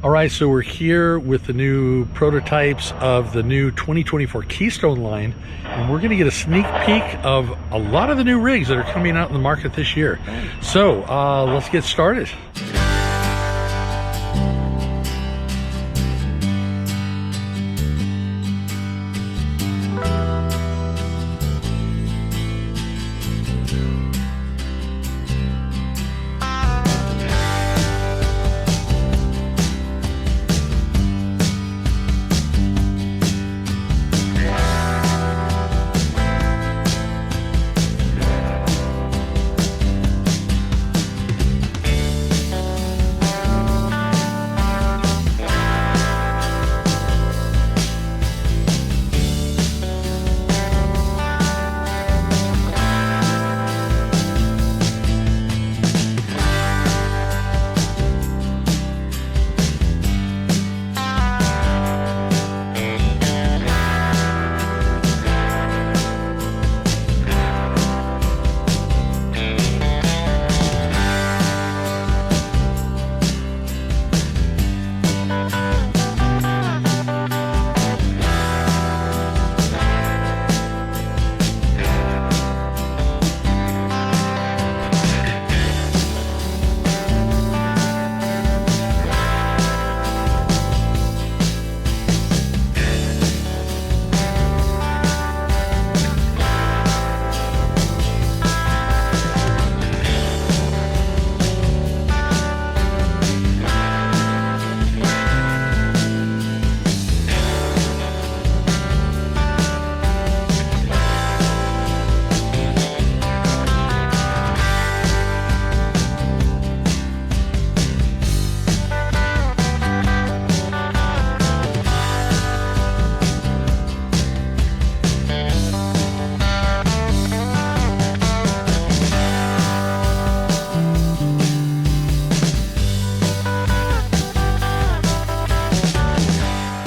All right, so we're here with the new prototypes of the new 2024 Keystone line, and we're going to get a sneak peek of a lot of the new rigs that are coming out in the market this year. So let's get started.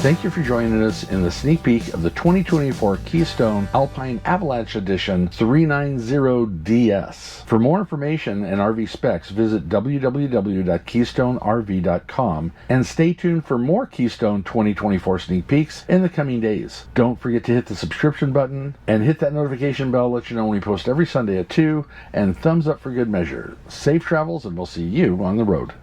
Thank you for joining us in the sneak peek of the 2024 Keystone Alpine Avalanche Edition 390DS. For more information and RV specs, visit www.keystonerv.com and stay tuned for more Keystone 2024 sneak peeks in the coming days. Don't forget to hit the subscription button and hit that notification bell to let you know when we post every Sunday at 2, and thumbs up for good measure. Safe travels, and we'll see you on the road.